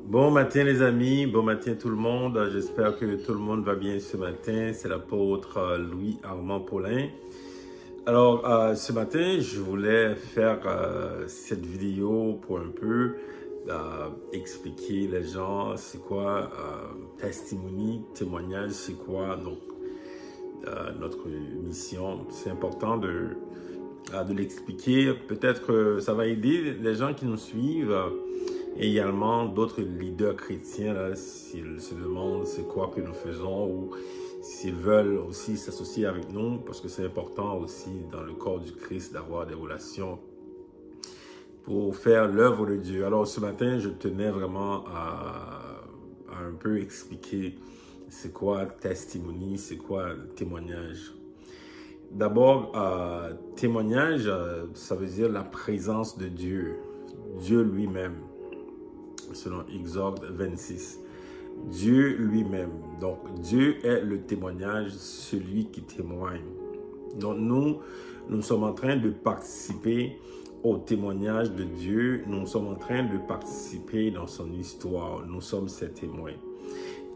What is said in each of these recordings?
Bon matin les amis, bon matin tout le monde. J'espère que tout le monde va bien ce matin. C'est l'apôtre Louis Armand Paulin. Alors ce matin, je voulais faire cette vidéo pour un peu expliquer les gens c'est quoi testimony, témoignage, c'est quoi donc notre mission. C'est important de l'expliquer. Peut-être que ça va aider les gens qui nous suivent. Et également d'autres leaders chrétiens, s'ils se demandent c'est quoi que nous faisons ou s'ils veulent aussi s'associer avec nous, parce que c'est important aussi dans le corps du Christ d'avoir des relations pour faire l'œuvre de Dieu. Alors ce matin, je tenais vraiment à un peu expliquer c'est quoi testimony, c'est quoi témoignage. D'abord, témoignage, ça veut dire la présence de Dieu, Dieu lui-même. Selon Exode 26. Dieu lui-même. Donc, Dieu est le témoignage, celui qui témoigne. Donc, nous sommes en train de participer au témoignage de Dieu. Nous sommes en train de participer dans son histoire. Nous sommes ses témoins.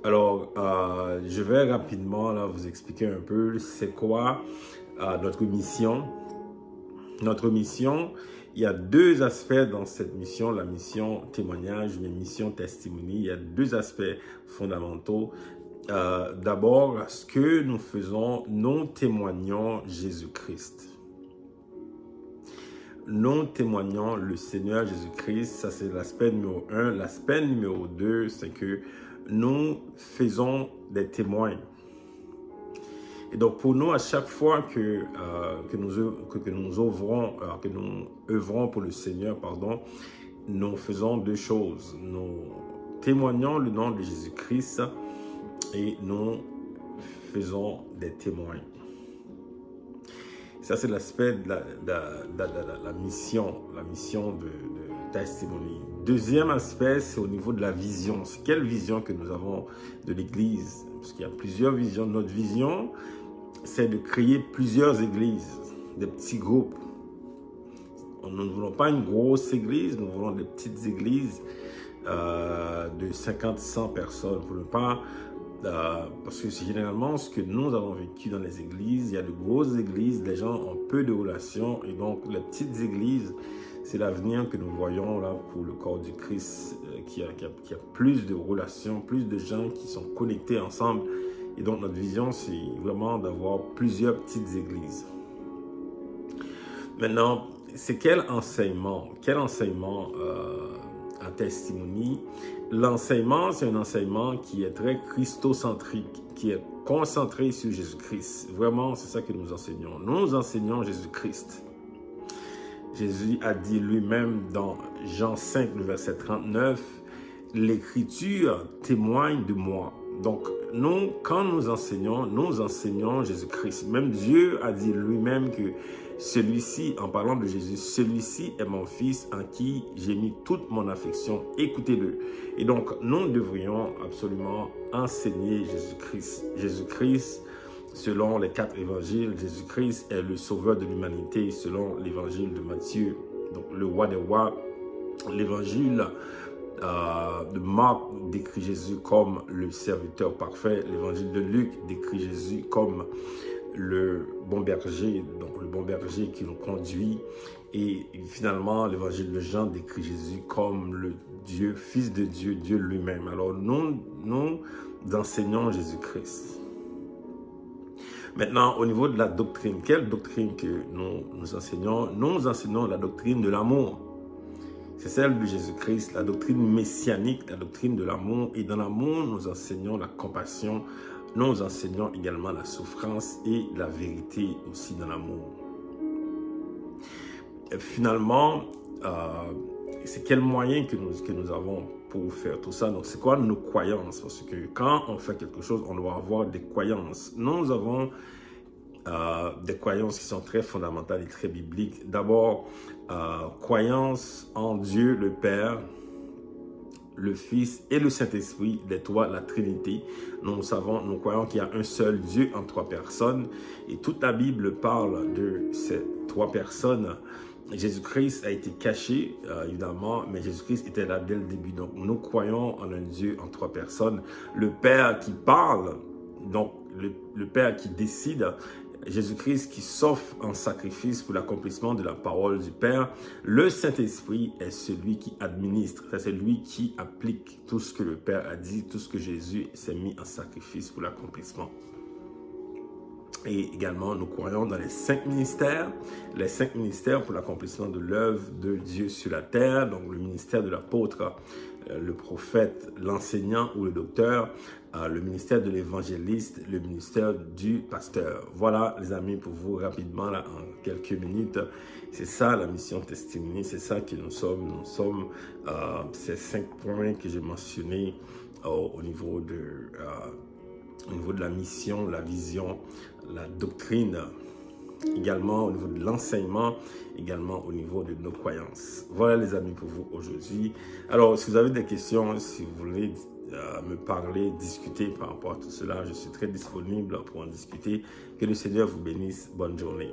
Alors, je vais rapidement là, vous expliquer un peu c'est quoi notre mission. Notre mission, il y a deux aspects dans cette mission, la mission témoignage, la mission testimony. Il y a deux aspects fondamentaux. D'abord, ce que nous faisons, nous témoignons Jésus-Christ. Nous témoignons le Seigneur Jésus-Christ, ça c'est l'aspect numéro 1. L'aspect numéro 2, c'est que nous faisons des témoins. Et donc, pour nous, à chaque fois que nous œuvrons pour le Seigneur, nous faisons deux choses. Nous témoignons le nom de Jésus-Christ et nous faisons des témoins. Ça, c'est l'aspect de la mission de testimony. Deuxième aspect, c'est au niveau de la vision. C'est quelle vision que nous avons de l'Église? Parce qu'il y a plusieurs visions. Notre vision, c'est de créer plusieurs églises, des petits groupes. Nous ne voulons pas une grosse église, nous voulons des petites églises de 50-100 personnes. Pour ne pas, parce que c'est généralement ce que nous avons vécu dans les églises. Il y a de grosses églises, les gens ont peu de relations. Et donc, les petites églises, c'est l'avenir que nous voyons là pour le corps du Christ, qui a plus de relations, plus de gens qui sont connectés ensemble. Et donc, notre vision, c'est vraiment d'avoir plusieurs petites églises. Maintenant, c'est quel enseignement? Quel enseignement en testimony? L'enseignement, c'est un enseignement qui est très christocentrique, qui est concentré sur Jésus-Christ. Vraiment, c'est ça que nous enseignons. Nous enseignons Jésus-Christ. Jésus a dit lui-même dans Jean 5, le verset 39, « L'Écriture témoigne de moi. » Donc, nous, quand nous enseignons Jésus-Christ. Même Dieu a dit lui-même que celui-ci, en parlant de Jésus, celui-ci est mon fils en qui j'ai mis toute mon affection. Écoutez-le. Et donc, nous devrions absolument enseigner Jésus-Christ. Jésus-Christ, selon les 4 évangiles, Jésus-Christ est le sauveur de l'humanité selon l'évangile de Matthieu. Donc, le roi des rois, l'évangile de Marc décrit Jésus comme le serviteur parfait. L'évangile de Luc décrit Jésus comme le bon berger, donc le bon berger qui nous conduit. Et finalement, l'évangile de Jean décrit Jésus comme le Dieu, Fils de Dieu, Dieu lui-même. Alors nous enseignons Jésus-Christ. Maintenant, au niveau de la doctrine, quelle doctrine que nous enseignons? Nous enseignons la doctrine de l'amour. C'est celle de Jésus-Christ, la doctrine messianique, la doctrine de l'amour. Et dans l'amour, nous enseignons la compassion, nous enseignons également la souffrance et la vérité aussi dans l'amour. Finalement, c'est quel moyen que nous avons pour faire tout ça? Donc, c'est quoi nos croyances? Parce que quand on fait quelque chose, on doit avoir des croyances. Nous avons des croyances qui sont très fondamentales et très bibliques. D'abord, croyance en Dieu le Père, le Fils et le Saint-Esprit, les trois, la Trinité. Nous croyons qu'il y a un seul Dieu en 3 personnes. Et toute la Bible parle de ces 3 personnes Jésus-Christ a été caché, évidemment, mais Jésus-Christ était là dès le début. Donc, nous croyons en un Dieu en 3 personnes. Le Père qui parle, donc le Père qui décide, Jésus-Christ qui s'offre en sacrifice pour l'accomplissement de la parole du Père. Le Saint-Esprit est celui qui administre, c'est lui qui applique tout ce que le Père a dit, tout ce que Jésus s'est mis en sacrifice pour l'accomplissement. Et également, nous croyons dans les 5 ministères pour l'accomplissement de l'œuvre de Dieu sur la terre. Donc, le ministère de l'apôtre, le prophète, l'enseignant ou le docteur, le ministère de l'évangéliste, le ministère du pasteur. Voilà, les amis, pour vous rapidement, là, en quelques minutes, c'est ça la mission Testimony, c'est ça que nous sommes. Nous sommes ces 5 points que j'ai mentionnés au niveau de la mission, la vision, la doctrine, également au niveau de l'enseignement, également au niveau de nos croyances. Voilà les amis pour vous aujourd'hui. Alors, si vous avez des questions, si vous voulez me parler, discuter par rapport à tout cela, je suis très disponible pour en discuter. Que le Seigneur vous bénisse. Bonne journée.